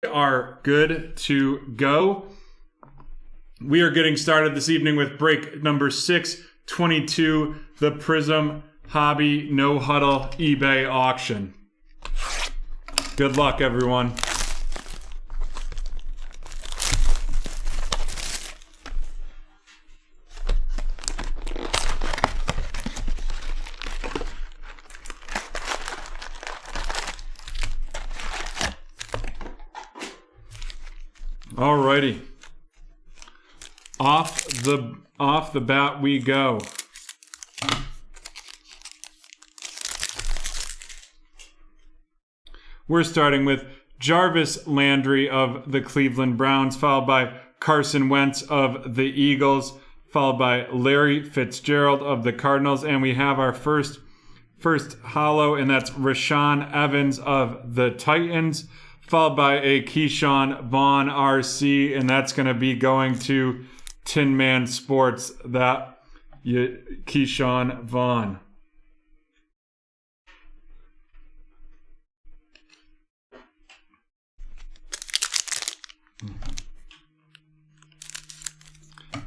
are good to go. We are getting started this evening with break number 622, the Prizm Hobby No Huddle eBay auction. Good luck, everyone. Alrighty. Off the bat we go. We're starting with Jarvis Landry of the Cleveland Browns, followed by Carson Wentz of the Eagles, followed by Larry Fitzgerald of the Cardinals, and we have our first hollow, and that's Rashaan Evans of the Titans, followed by a Keyshawn Vaughn RC, and that's going to be going to Tin Man Sports, that Keyshawn Vaughn.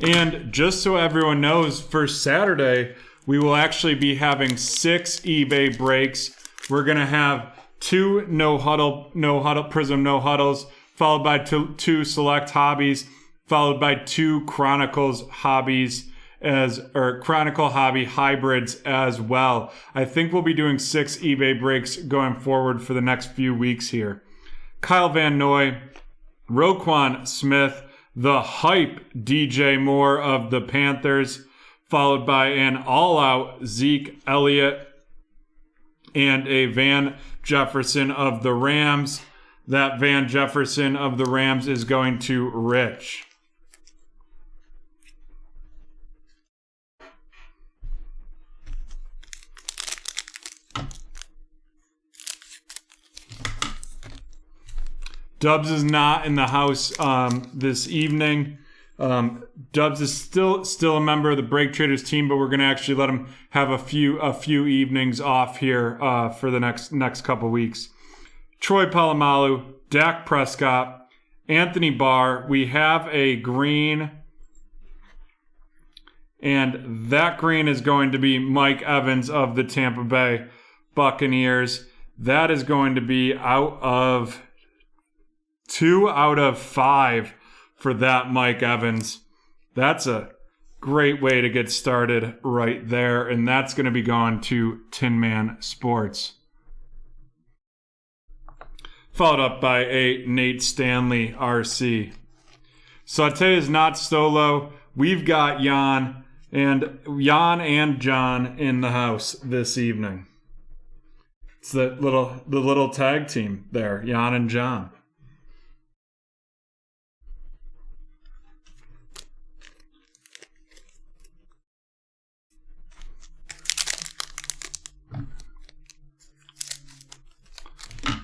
And just so everyone knows, for Saturday, we will actually be having 6 eBay breaks. We're going to have 2 no huddle Prizm no huddles, followed by two select hobbies, followed by 2 Chronicles hobbies Chronicle hobby hybrids as well. I think we'll be doing 6 eBay breaks going forward for the next few weeks here. Kyle Van Noy, Roquan Smith, the hype DJ Moore of the Panthers, followed by an all-out Zeke Elliott and a Van Jefferson of the Rams. That Van Jefferson of the Rams is going to Rich. Dubs is not in the house this evening. Dubs is still a member of the BreakTraders team, but we're going to actually let him have a few evenings off here for the next couple weeks. Troy Polamalu, Dak Prescott, Anthony Barr. We have a green, and that green is going to be Mike Evans of the Tampa Bay Buccaneers. That is going to be out of 2 out of 5 for that Mike Evans. That's a great way to get started right there, and that's going to be going to Tin Man Sports. Followed up by a Nate Stanley RC. Saute is not solo. We've got Jan and John in the house this evening. It's the little tag team there, Jan and John.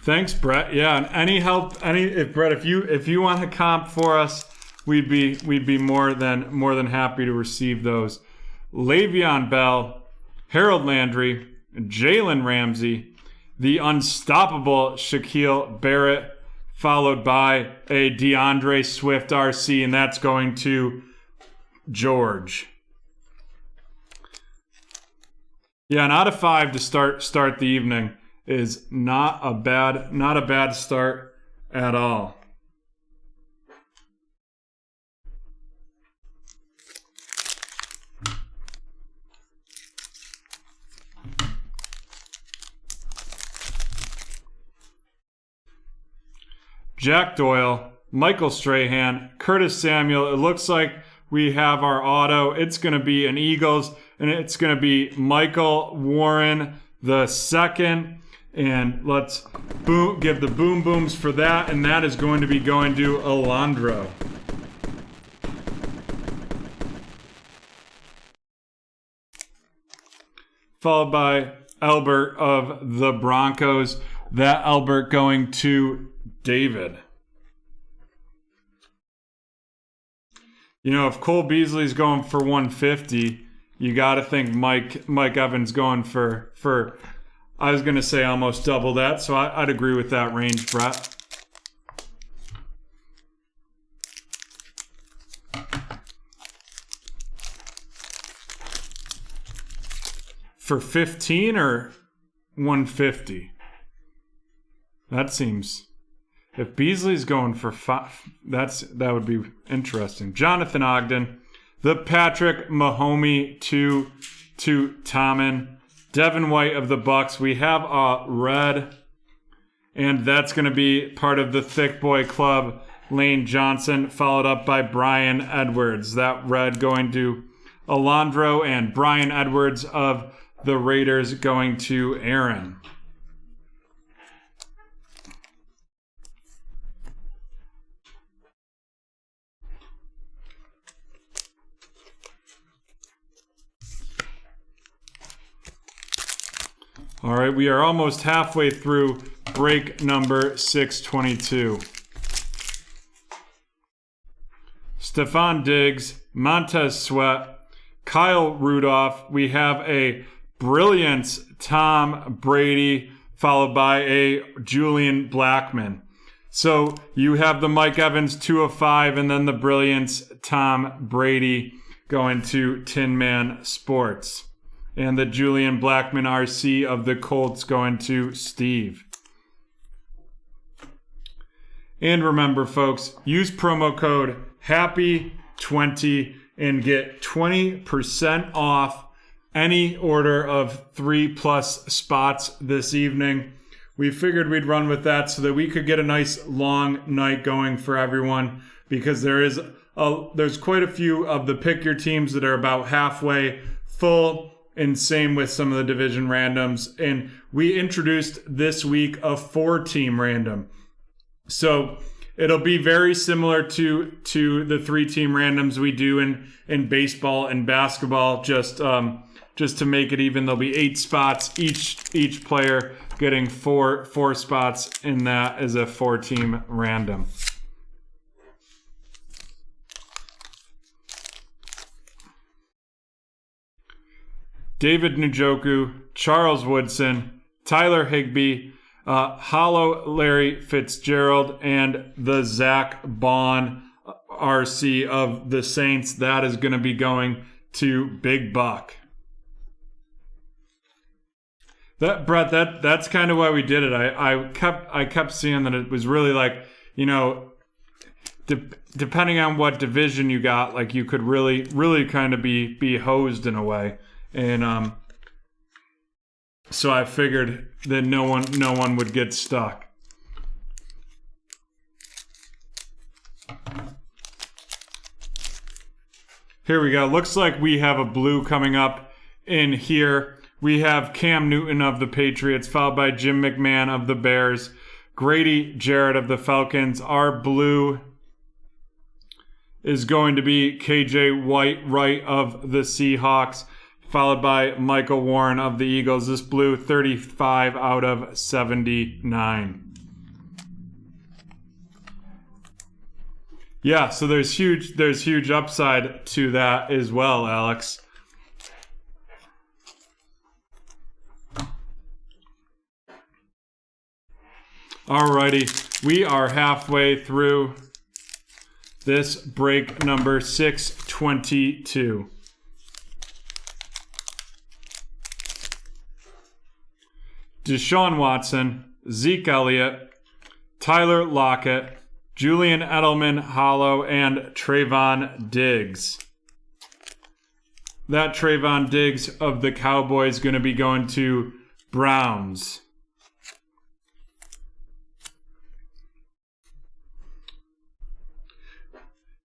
Thanks, Brett. Yeah, and any help, Brett, if you want to comp for us, we'd be more than happy to receive those. Le'Veon Bell, Harold Landry, Jalen Ramsey, the unstoppable Shaquille Barrett, followed by a DeAndre Swift RC, and that's going to George. Yeah, an out of 5 to start the evening is not a bad start at all. Jack Doyle, Michael Strahan, Curtis Samuel. It looks like we have our auto. It's going to be an Eagles, and it's going to be Michael Warren the second. And let's give the boom booms for that, and that is going to be going to Alondro. Followed by Albert of the Broncos. That Albert going to David. You know, if Cole Beasley's going for 150, you got to think Mike Evans going for I was going to say almost double that, so I'd agree with that range, Brett. for 15 or 150? That seems... If Beasley's going for 5, that would be interesting. Jonathan Ogden. The Patrick Mahomey to Tommen. Devin White of the Bucks. We have a red, and that's going to be part of the Thick Boy Club. Lane Johnson, followed up by Brian Edwards. That red going to Alondro, and Brian Edwards of the Raiders going to Aaron. All right, we are almost halfway through break number 622. Stephon Diggs, Montez Sweat, Kyle Rudolph. We have a brilliance Tom Brady, followed by a Julian Blackmon. So you have the Mike Evans 2 of 5, and then the brilliance Tom Brady going to Tin Man Sports. And the Julian Blackmon RC of the Colts going to Steve. And remember, folks, use promo code HAPPY20 and get 20% off any order of 3+ spots this evening. We figured we'd run with that so that we could get a nice long night going for everyone, because there's quite a few of the pick your teams that are about halfway full. And same with some of the division randoms. And we introduced this week a 4-team random. So it'll be very similar to the 3-team randoms we do in baseball and basketball. Just to make it even, there'll be 8 spots. Each player getting four spots, and that is a 4-team random. David Njoku, Charles Woodson, Tyler Higbee, Hollow Larry Fitzgerald, and the Zach Bond RC of the Saints. That is going to be going to Big Buck. Brett, that's kind of why we did it. I kept seeing that it was really like, depending on what division you got, like you could really kind of be hosed in a way. And so I figured that no one would get stuck. Here we go. Looks like we have a blue coming up in here. We have Cam Newton of the Patriots, followed by Jim McMahon of the Bears, Grady Jarrett of the Falcons. Our blue is going to be KJ Wright of the Seahawks, followed by Michael Warren of the Eagles. This blue, 35 out of 79. Yeah, so there's huge upside to that as well, Alex. Alrighty, we are halfway through this break number 622. Deshaun Watson, Zeke Elliott, Tyler Lockett, Julian Edelman, Hollow, and Trayvon Diggs. That Trayvon Diggs of the Cowboys going to be going to Browns.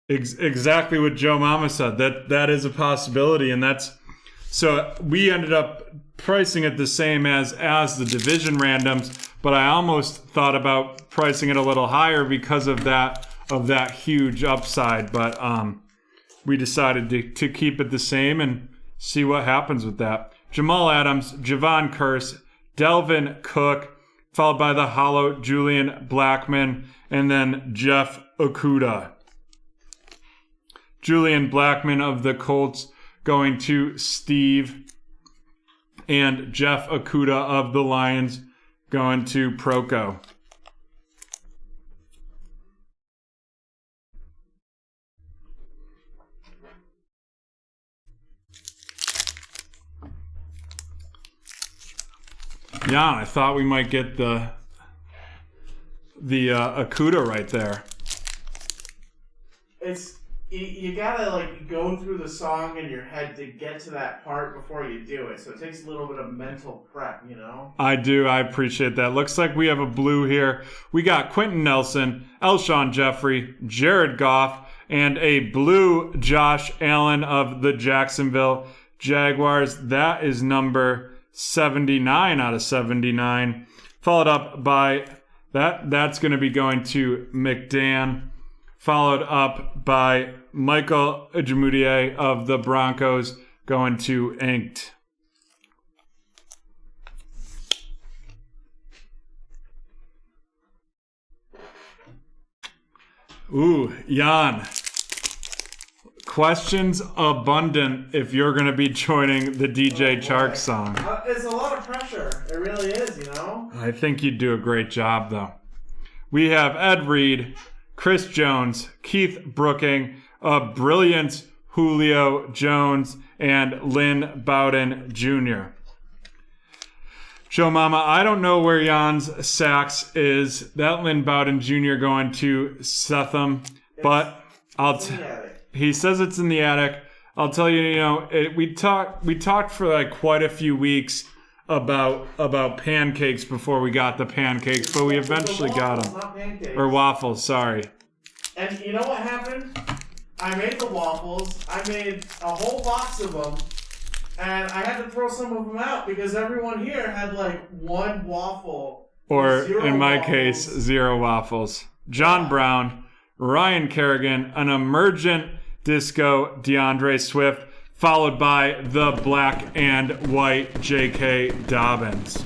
Exactly what Joe Mama said. That is a possibility, and that's so we ended up pricing it the same as the division randoms, but I almost thought about pricing it a little higher because of that huge upside. But we decided to keep it the same and see what happens with that. Jamal Adams, Javon Curse, Delvin Cook, followed by the hollow Julian Blackmon, and then Jeff Okudah. Julian Blackmon of the Colts going to Steve, and Jeff Okudah of the Lions going to Proko. Yeah, I thought we might get the Akuda right there. It's you gotta like go through the song in your head to get to that part before you do it. So it takes a little bit of mental prep, you know? I do. I appreciate that. Looks like we have a blue here. We got Quentin Nelson, Elshon Jeffrey, Jared Goff, and a blue Josh Allen of the Jacksonville Jaguars. That is number 79 out of 79. Followed up by that's going to be going to McDan. Followed up by Michael Ajamudier of the Broncos going to Inked. Ooh, Jan. Questions abundant if you're going to be joining the DJ Chark song. It's a lot of pressure. It really is, you know? I think you'd do a great job, though. We have Ed Reed, Chris Jones, Keith Brooking, a brilliant Julio Jones, and Lynn Bowden Jr. Joe Mama, I don't know where Jan's sacks is. That Lynn Bowden Jr. going to Setham, but he says it's in the attic. I'll tell you, we talked for like quite a few weeks about pancakes before we got the pancakes, but we eventually got them. Not pancakes. Or waffles, sorry. And you know what happened? I made the waffles. I made a whole box of them. And I had to throw some of them out because everyone here had like one waffle. Or in my case, 0 waffles. John Brown, Ryan Kerrigan, an emergent disco DeAndre Swift, followed by the black and white J.K. Dobbins.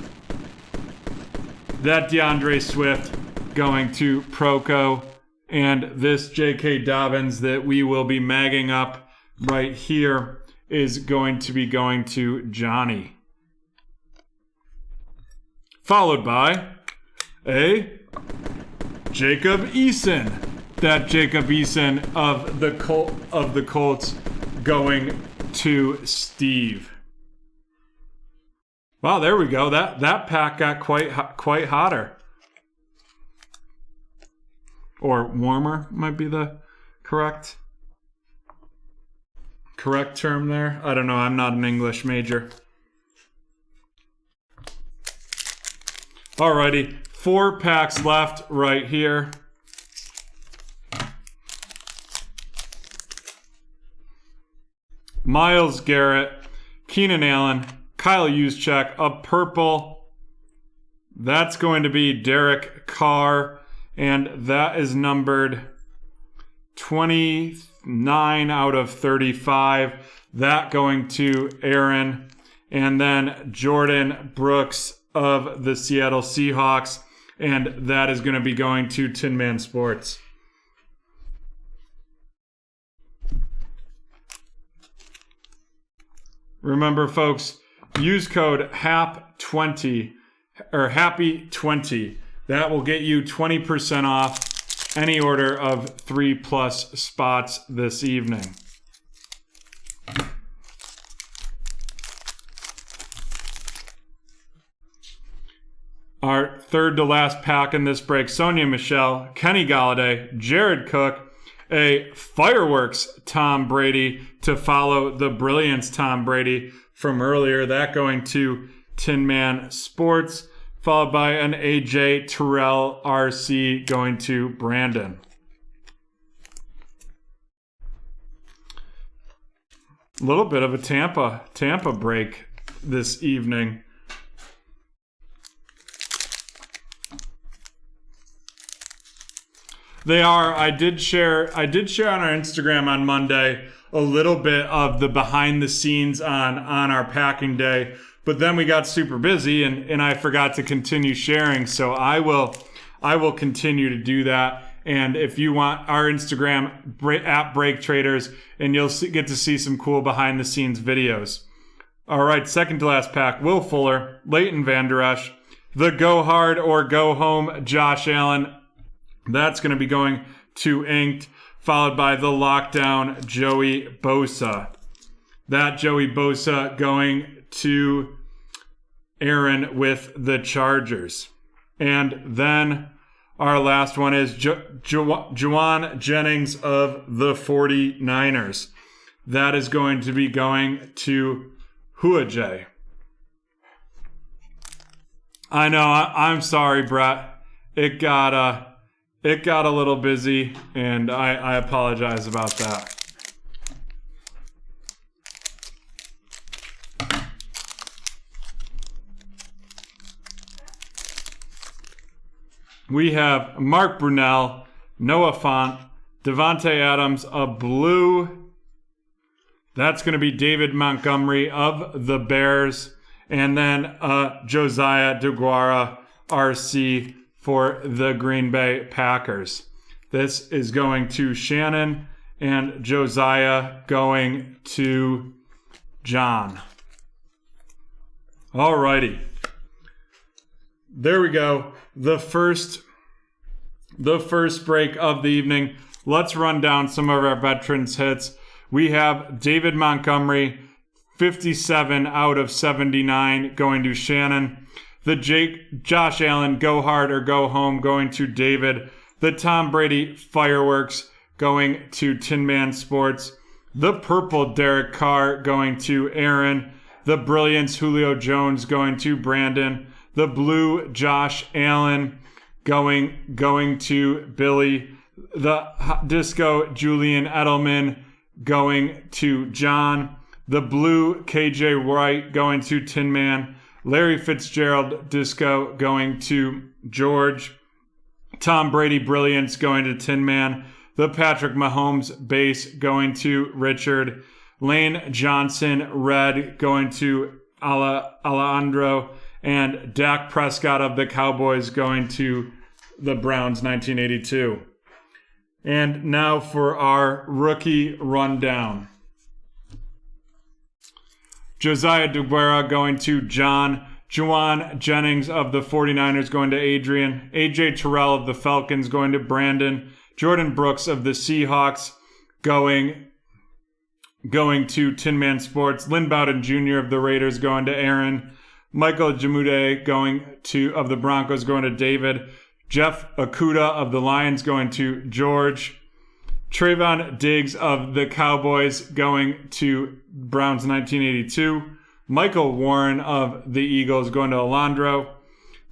That DeAndre Swift going to Proco, and this J.K. Dobbins that we will be magging up right here is going to be going to Johnny. Followed by a Jacob Eason. That Jacob Eason of the Colts going to Steve. Wow, there we go. That pack got quite hotter. Or warmer might be the correct term there. I don't know. I'm not an English major. Alrighty. 4 packs left right here. Myles Garrett, Keenan Allen, Kyle Juszczyk, a purple. That's going to be Derek Carr, and that is numbered 29 out of 35. That going to Aaron. And then Jordan Brooks of the Seattle Seahawks, and that is going to be going to Tin Man Sports. Remember, folks, use code HAP20 or HAPPY20. That will get you 20% off any order of 3+ spots this evening. Our third to last pack in this break, Sonia Michelle, Kenny Galladay, Jared Cook, a fireworks Tom Brady to follow the brilliance Tom Brady from earlier. That going to Tin Man Sports, followed by an AJ Terrell RC going to Brandon. A little bit of a Tampa break this evening. They are. I did share on our Instagram on Monday a little bit of the behind the scenes on our packing day, but then we got super busy and I forgot to continue sharing. So I will continue to do that. And if you want our Instagram at BreakTraders, and you'll get to see some cool behind the scenes videos. All right, second to last pack, Will Fuller, Leighton Vander Esch, the go hard or go home Josh Allen. That's going to be going to Inked, followed by the lockdown Joey Bosa. That Joey Bosa going to Aaron with the Chargers. And then our last one is Juwan Jennings of the 49ers. That is going to be going to Huajay. I know, I'm sorry, Brett. It got a little busy, and I apologize about that. We have Mark Brunell, Noah Fant, Devontae Adams, a blue. That's going to be David Montgomery of the Bears. And then Josiah DeGuara, RC, for the Green Bay Packers. This is going to Shannon, and Josiah going to John. Alrighty. There we go. The first break of the evening. Let's run down some of our veterans hits. We have David Montgomery, 57 out of 79, going to Shannon. The Josh Allen, go hard or go home, going to David. The Tom Brady fireworks, going to Tin Man Sports. The purple Derek Carr, going to Aaron. The brilliance Julio Jones, going to Brandon. The blue Josh Allen, going to Billy. The disco Julian Edelman, going to John. The blue KJ Wright, going to Tin Man. Larry Fitzgerald disco, going to George. Tom Brady brilliance, going to Tin Man. The Patrick Mahomes base, going to Richard. Lane Johnson red, going to Alejandro. And Dak Prescott of the Cowboys, going to the Browns, 1982. And now for our rookie rundown. Josiah DeGuara going to John. Juwan Jennings of the 49ers going to Adrian. AJ Terrell of the Falcons going to Brandon. Jordan Brooks of the Seahawks going to Tin Man Sports. Lynn Bowden Jr. of the Raiders going to Aaron. Michael Jamude of the Broncos going to David. Jeff Okuda of the Lions going to George. Trayvon Diggs of the Cowboys going to Browns, 1982. Michael Warren of the Eagles going to Alondro.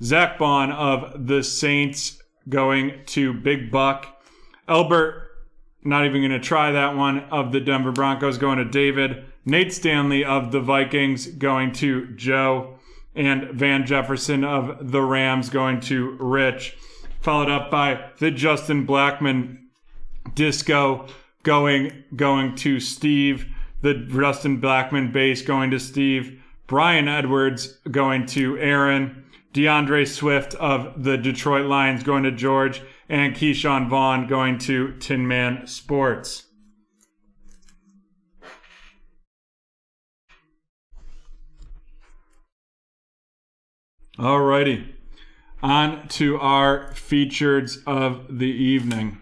Zach Bond of the Saints going to Big Buck. Albert, not even going to try that one, of the Denver Broncos going to David. Nate Stanley of the Vikings going to Joe. And Van Jefferson of the Rams going to Rich. Followed up by the Justin Blackman disco going to Steve. The Justin Blackman base going to Steve. Brian Edwards going to Aaron. DeAndre Swift of the Detroit Lions going to George. And Keyshawn Vaughn going to Tin Man Sports. Alrighty, on to our features of the evening.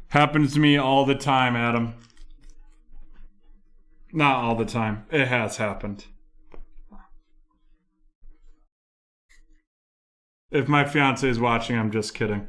Happens to me all the time, Adam. Not all the time. It has happened. If my fiance is watching, I'm just kidding.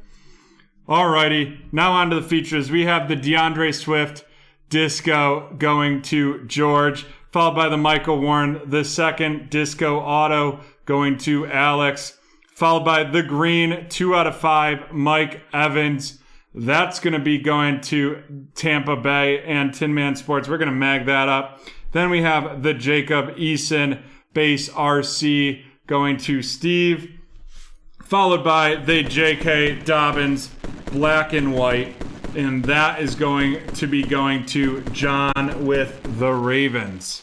Alrighty, now on to the features. We have the DeAndre Swift disco going to George, followed by the Michael Warren, the second disco auto going to Alex, followed by the green 2 out of 5 Mike Evans. That's going to be going to Tampa Bay and Tin Man Sports. We're going to mag that up. Then we have the Jacob Eason base RC going to Steve, followed by the J.K. Dobbins black and white, and that is going to be going to John with the Ravens.